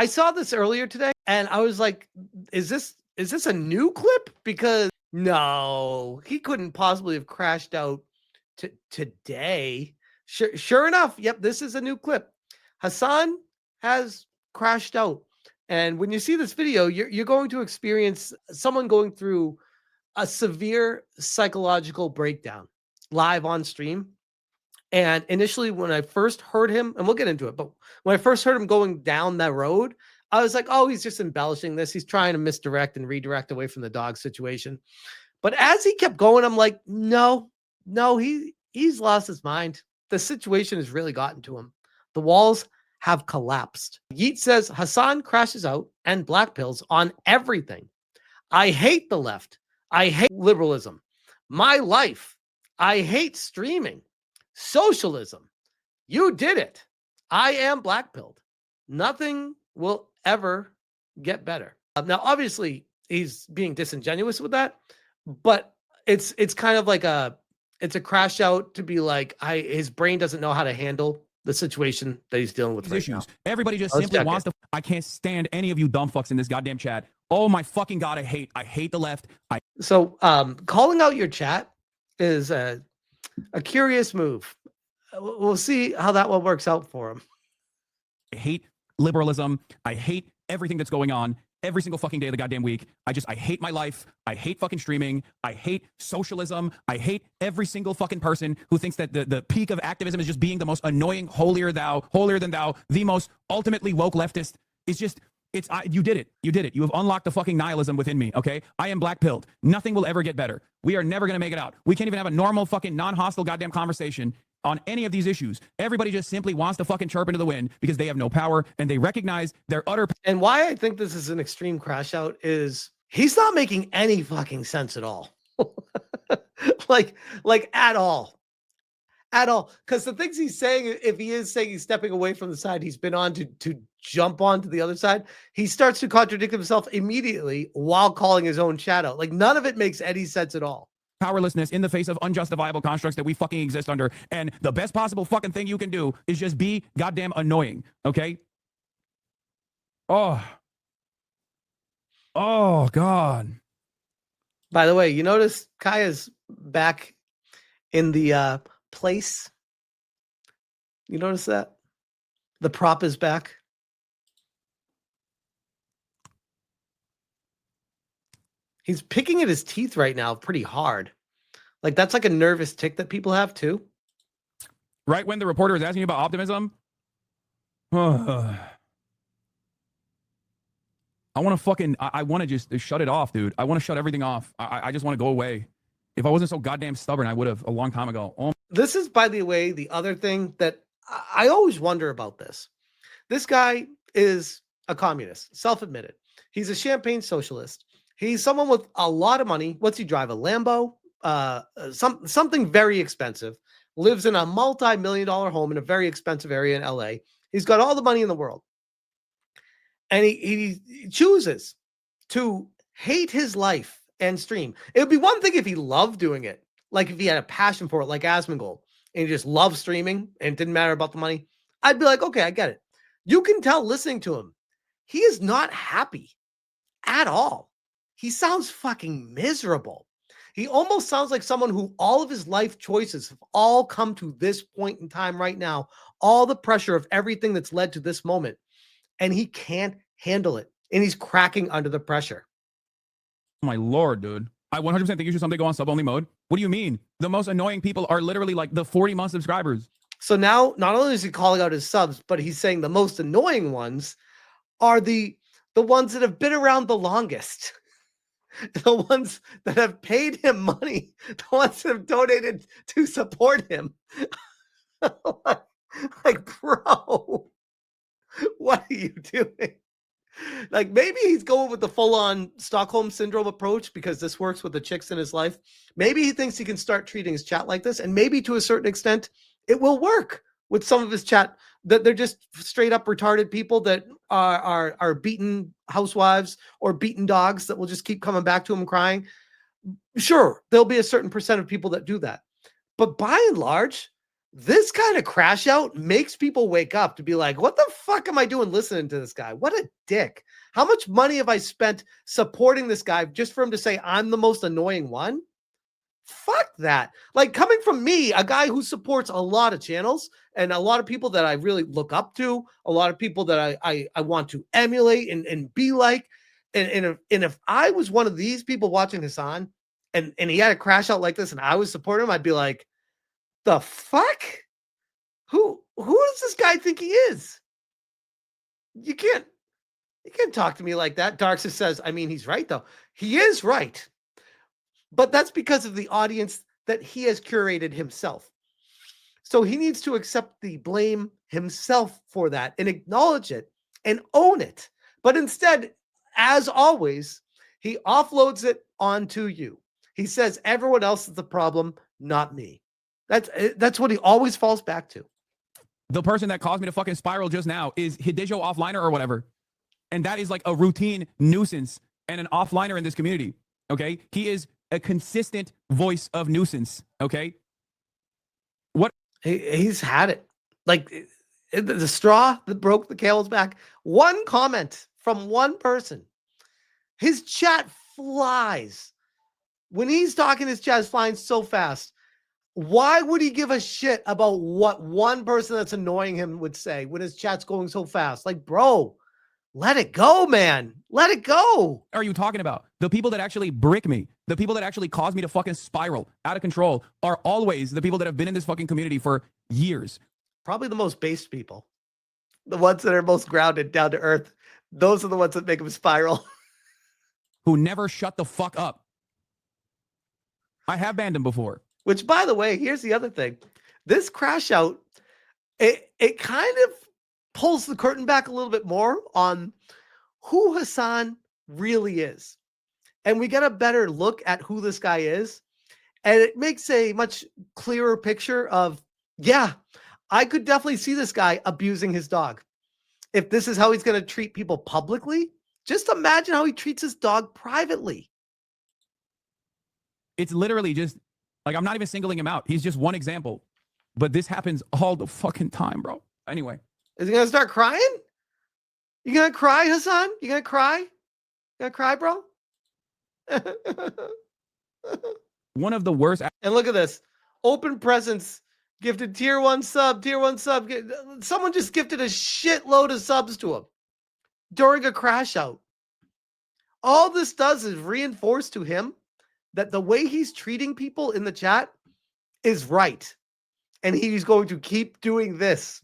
I saw this earlier today and I was like, is this a new clip? Because no, he couldn't possibly have crashed out today. Sure enough, yep, this is a new clip. Hasan has crashed out. And when you see this video, you're going to experience someone going through a severe psychological breakdown live on stream. And initially, when I first heard him, and we'll get into it, but when I first heard him going down that road, I was like, oh, he's just embellishing this. He's trying to misdirect and redirect away from the dog situation. But as he kept going, I'm like, no, he's lost his mind. The situation has really gotten to him. The walls have collapsed. Yeet says Hasan crashes out and blackpills on everything. I hate the left. I hate liberalism. My life. I hate streaming. Socialism. You did it. I am blackpilled. Nothing will ever get better. Now, obviously, he's being disingenuous with that, but it's kind of like it's a crash out to be like, his brain doesn't know how to handle the situation that he's dealing with right now. Everybody just simply wants to. I can't stand any of you dumb fucks in this goddamn chat. Oh my fucking God, I hate the left. So calling out your chat is a curious move. We'll see how that one works out for him. I hate liberalism. I hate everything that's going on every single fucking day of the goddamn week. I hate my life. I hate fucking streaming. I hate socialism. I hate every single fucking person who thinks that the peak of activism is just being the most annoying, holier than thou, the most ultimately woke leftist. You did it. You did it. You have unlocked the fucking nihilism within me, okay? I am black-pilled. Nothing will ever get better. We are never going to make it out. We can't even have a normal fucking non-hostile goddamn conversation on any of these issues. Everybody just simply wants to fucking chirp into the wind because they have no power and they recognize their utter... And why I think this is an extreme crash out is he's not making any fucking sense at all. like at all. At all. Because the things he's saying, if he is saying he's stepping away from the side he's been on to jump onto the other side, he starts to contradict himself immediately while calling his own chat out. Like, none of it makes any sense at all. Powerlessness in the face of unjustifiable constructs that we fucking exist under. And the best possible fucking thing you can do is just be goddamn annoying, okay? Oh, God. By the way, you notice Kaya's back in the place? You notice that? The prop is back. He's picking at his teeth right now pretty hard. Like, that's like a nervous tick that people have too. Right when the reporter was asking you about optimism, I want to fucking, I want to just shut it off, dude. I want to shut everything off. I just want to go away. If I wasn't so goddamn stubborn, I would have a long time ago. Oh. This is, by the way, the other thing that I always wonder about this. This guy is a communist, self-admitted. He's a champagne socialist. He's someone with a lot of money. What's he drive? A Lambo? Something very expensive. Lives in a multi-million-dollar home in a very expensive area in LA. He's got all the money in the world. And he chooses to hate his life and stream. It would be one thing if he loved doing it. Like if he had a passion for it, like Asmongold, and he just loved streaming and it didn't matter about the money. I'd be like, okay, I get it. You can tell listening to him, he is not happy at all. He sounds fucking miserable. He almost sounds like someone who all of his life choices have all come to this point in time right now, all the pressure of everything that's led to this moment, and he can't handle it, and he's cracking under the pressure. Oh my Lord, dude. I 100% think you should someday go on sub-only mode. What do you mean? The most annoying people are literally like the 40-month subscribers. So now, not only is he calling out his subs, but he's saying the most annoying ones are the ones that have been around the longest. The ones that have paid him money, the ones that have donated to support him. like, bro, what are you doing? Like, maybe he's going with the full-on Stockholm Syndrome approach because this works with the chicks in his life. Maybe he thinks he can start treating his chat like this, and maybe to a certain extent, it will work with some of his chat, that they're just straight up retarded people that are beaten housewives or beaten dogs that will just keep coming back to him crying. Sure, there'll be a certain percent of people that do that. But by and large, this kind of crash out makes people wake up to be like, what the fuck am I doing listening to this guy? What a dick. How much money have I spent supporting this guy just for him to say I'm the most annoying one? Fuck that. Like, coming from me, a guy who supports a lot of channels and a lot of people that I really look up to, a lot of people that I want to emulate and be like. And if I was one of these people watching Hasan and he had a crash out like this and I was supporting him, I'd be like, the fuck? Who does this guy think he is? You can't talk to me like that. Darksis says, I mean, he's right though. He is right. But that's because of the audience that he has curated himself. So he needs to accept the blame himself for that and acknowledge it and own it. But instead, as always, he offloads it onto you. He says everyone else is the problem, not me. That's what he always falls back to. The person that caused me to fucking spiral just now is Hidejo Offliner or whatever. And that is like a routine nuisance and an offliner in this community. Okay. He is a consistent voice of nuisance. Okay. What? He's had it. Like the straw that broke the camel's back. One comment from one person. His chat flies. When he's talking, his chat is flying so fast. Why would he give a shit about what one person that's annoying him would say when his chat's going so fast? Like, bro, let it go, man. Let it go. Are you talking about? The people that actually brick me, the people that actually cause me to fucking spiral out of control are always the people that have been in this fucking community for years. Probably the most based people. The ones that are most grounded, down to earth. Those are the ones that make him spiral. Who never shut the fuck up. I have banned him before. Which, by the way, here's the other thing. This crash out, it kind of pulls the curtain back a little bit more on who Hasan really is. And we get a better look at who this guy is. And it makes a much clearer picture of, yeah, I could definitely see this guy abusing his dog. If this is how he's going to treat people publicly, just imagine how he treats his dog privately. It's literally just, like, I'm not even singling him out. He's just one example. But this happens all the fucking time, bro. Anyway. Is he going to start crying? You going to cry, Hasan? You going to cry? You going to cry, bro? One of the worst. And look at this. Open Presence gifted tier 1 sub. Someone just gifted a shitload of subs to him during a crash out. All this does is reinforce to him that the way he's treating people in the chat is right. And he's going to keep doing this.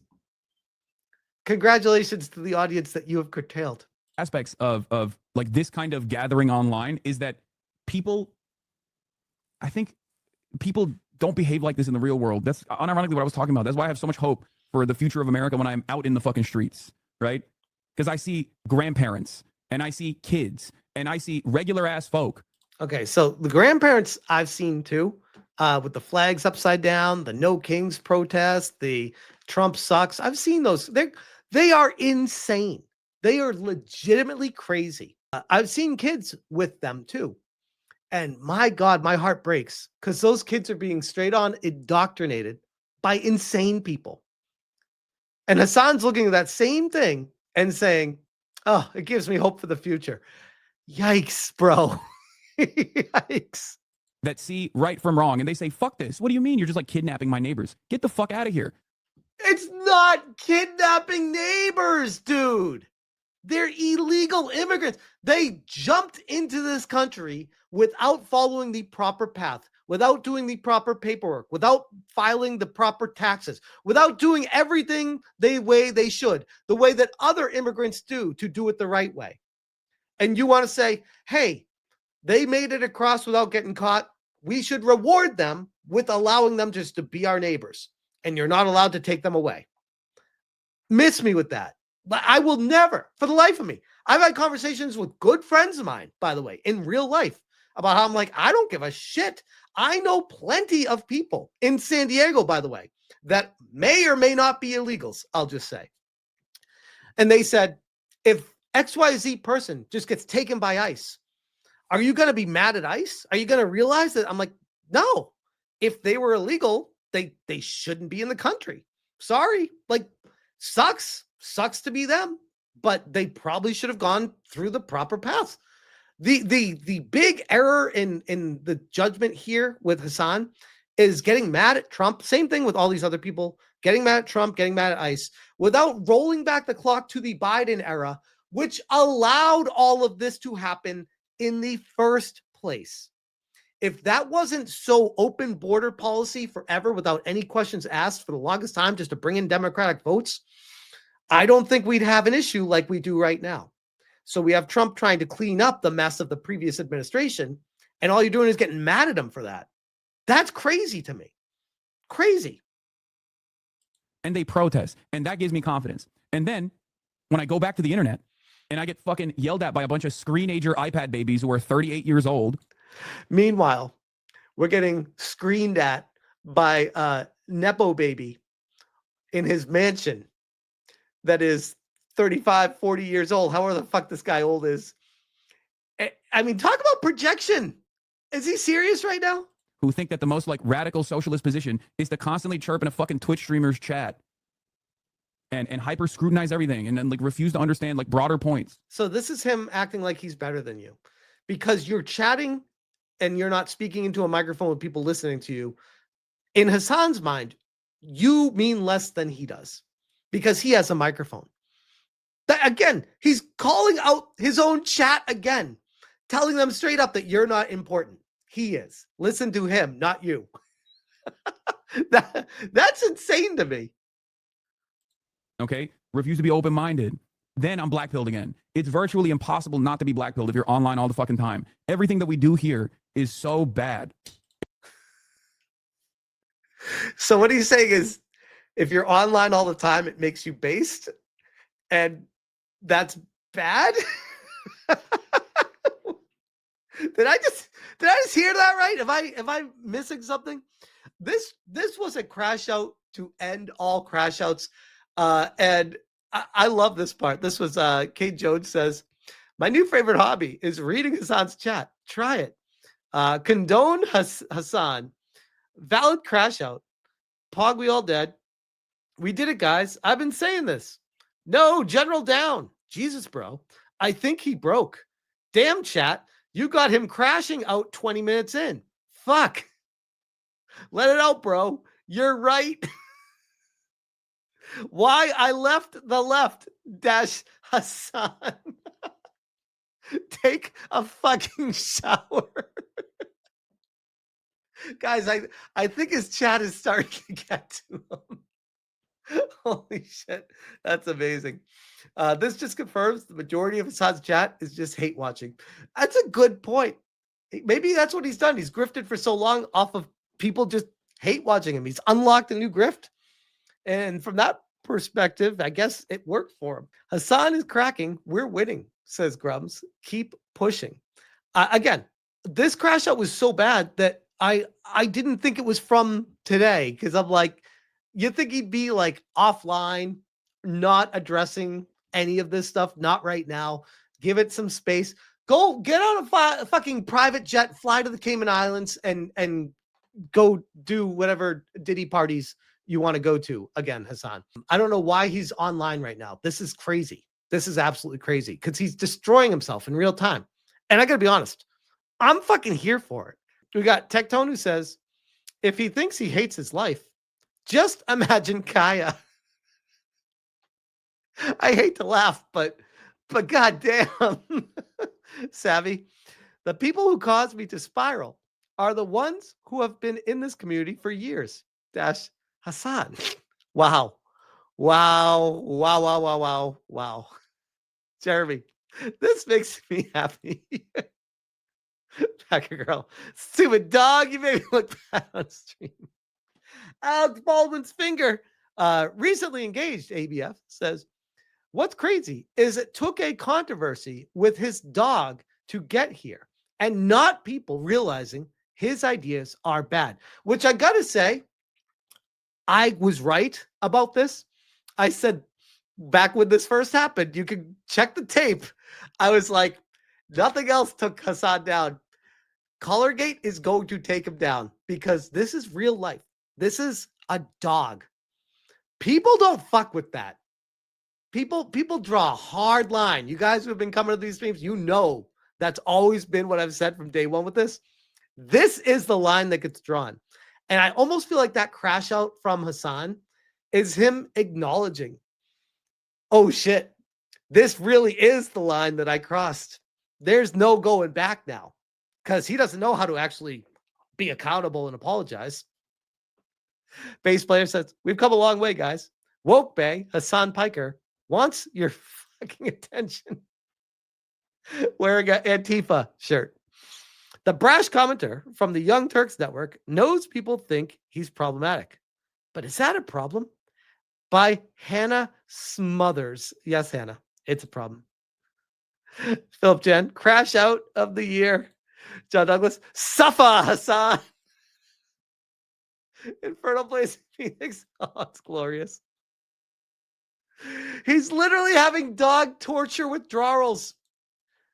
Congratulations to the audience that you have curtailed. Aspects of like this kind of gathering online is that people, I think people don't behave like this in the real world. That's unironically what I was talking about. That's why I have so much hope for the future of America when I'm out in the fucking streets, right? Because I see grandparents and I see kids and I see regular ass folk. Okay, so the grandparents I've seen too, with the flags upside down, the No Kings protest, the Trump sucks. I've seen those. They are insane. They are legitimately crazy. I've seen kids with them too. And my God, my heart breaks because those kids are being straight on indoctrinated by insane people. And Hasan's looking at that same thing and saying, oh, it gives me hope for the future. Yikes, bro. Yikes. That see right from wrong and they say, fuck this. What do you mean? You're just like kidnapping my neighbors. Get the fuck out of here. It's not kidnapping neighbors, dude. They're illegal immigrants. They jumped into this country without following the proper path, without doing the proper paperwork, without filing the proper taxes, without doing everything the way they should, the way that other immigrants do to do it the right way. And you want to say, hey, they made it across without getting caught. We should reward them with allowing them just to be our neighbors. And you're not allowed to take them away. Miss me with that. I will never, for the life of me. I've had conversations with good friends of mine, by the way, in real life about how I'm like, I don't give a shit. I know plenty of people in San Diego, by the way, that may or may not be illegals, I'll just say. And they said, if XYZ person just gets taken by ICE, are you going to be mad at ICE? Are you going to realize that? I'm like, no. If they were illegal, they shouldn't be in the country. Sorry, like sucks to be them, but they probably should have gone through the proper paths. The big error in the judgment here with Hasan is getting mad at Trump. Same thing with all these other people, getting mad at Trump, getting mad at ICE, without rolling back the clock to the Biden era, which allowed all of this to happen in the first place. If that wasn't so open border policy forever without any questions asked for the longest time just to bring in Democratic votes, I don't think we'd have an issue like we do right now. So we have Trump trying to clean up the mess of the previous administration, and all you're doing is getting mad at him for that. That's crazy to me. Crazy. And they protest, and that gives me confidence. And then when I go back to the internet and I get fucking yelled at by a bunch of screenager iPad babies who are 38 years old. Meanwhile, we're getting screened at by Nepo baby in his mansion that is 35, 40 years old. However the fuck this guy old is. I mean, talk about projection. Is he serious right now? Who think that the most like radical socialist position is to constantly chirp in a fucking Twitch streamer's chat and hyper scrutinize everything and then like refuse to understand like broader points. So this is him acting like he's better than you because you're chatting and you're not speaking into a microphone with people listening to you. In Hasan's mind, you mean less than he does because he has a microphone. Again, he's calling out his own chat again, telling them straight up that you're not important. He is. Listen to him, not you. That's insane to me. Okay? Refuse to be open-minded. Then I'm blackpilled again. It's virtually impossible not to be blackpilled if you're online all the fucking time. Everything that we do here is so bad. So what he's saying is if you're online all the time, it makes you based, and that's bad. Did I just hear that right? Am I missing something? This was a crash out to end all crash outs. And I love this part. This was Kate Jones says, my new favorite hobby is reading Hasan's chat. Try it. Condone Hasan. Valid crash out. Pog, we all dead. We did it, guys. I've been saying this. No, General down. Jesus, bro. I think he broke. Damn, chat. You got him crashing out 20 minutes in. Fuck. Let it out, bro. You're right. Why I left the left dash Hasan. Take a fucking shower. Guys, I think his chat is starting to get to him. Holy shit. That's amazing. This just confirms the majority of Hasan's chat is just hate watching. That's a good point. Maybe that's what he's done. He's grifted for so long off of people just hate watching him. He's unlocked a new grift. And from that perspective, I guess it worked for him. Hasan is cracking. We're winning, says Grums. Keep pushing. Again, this crash out was so bad that I didn't think it was from today because I'm like, you think he'd be like offline, not addressing any of this stuff, not right now. Give it some space. Go get on a fucking private jet, fly to the Cayman Islands, and go do whatever Diddy parties you want to go to again, Hasan. I don't know why he's online right now. This is crazy. This is absolutely crazy because he's destroying himself in real time. And I got to be honest, I'm fucking here for it. We got Tectone who says, if he thinks he hates his life, just imagine Kaya. I hate to laugh, but goddamn, Savvy. The people who caused me to spiral are the ones who have been in this community for years. Dash Hasan. Wow. Jeremy, this makes me happy. Packer girl. Stupid dog, you made me look bad on stream. Alex Baldwin's finger. Recently engaged, ABF says, what's crazy is it took a controversy with his dog to get here and not people realizing his ideas are bad, which I got to say, I was right about this. I said back when this first happened, you can check the tape. I was like, nothing else took Hasan down. Collargate is going to take him down because this is real life. This is a dog. People don't fuck with that. People draw a hard line. You guys who have been coming to these streams, you know that's always been what I've said from day one with this. This is the line that gets drawn. And I almost feel like that crash out from Hasan is him acknowledging, oh shit, this really is the line that I crossed. There's no going back now, because he doesn't know how to actually be accountable and apologize. Bass player says, we've come a long way, guys. Woke Bay, Hasan Piker, wants your fucking attention. Wearing an Antifa shirt. The brash commenter from the Young Turks Network knows people think he's problematic. But is that a problem? By Hannah Smothers. Yes, Hannah, it's a problem. Philip Jen, crash out of the year. John Douglas, suffer Hasan. Infernal Place Phoenix. Oh, it's glorious. He's literally having dog torture withdrawals.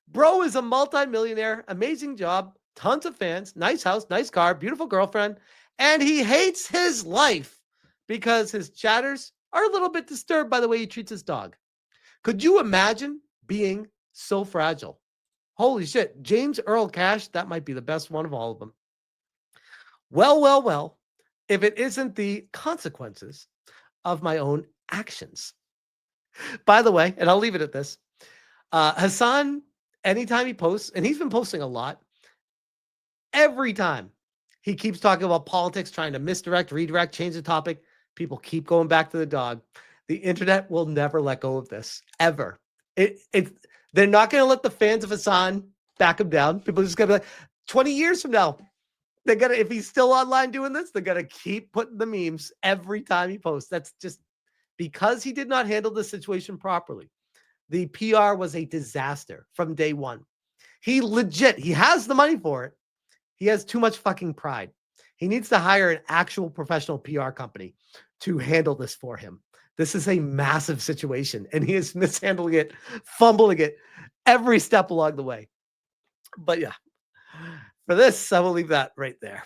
Bro is a multi-millionaire, amazing job, tons of fans, nice house, nice car, beautiful girlfriend, and he hates his life because his chatters are a little bit disturbed by the way he treats his dog. Could you imagine being so fragile? Holy shit. James Earl Cash, that might be the best one of all of them. Well, if it isn't the consequences of my own actions. By the way, and I'll leave it at this, Hasan, anytime he posts, and he's been posting a lot, every time he keeps talking about politics, trying to misdirect, redirect, change the topic, people keep going back to the dog. The internet will never let go of this, ever. They're not going to let the fans of Hasan back him down. People are just going to be like, 20 years from now, they're gonna, if he's still online doing this, they're gonna keep putting the memes every time he posts. That's just because he did not handle the situation properly. The PR was a disaster from day one. He has the money for it. He has too much fucking pride. He needs to hire an actual professional PR company to handle this for him. This is a massive situation, and he is mishandling it, fumbling it every step along the way. But yeah, for this, I will leave that right there.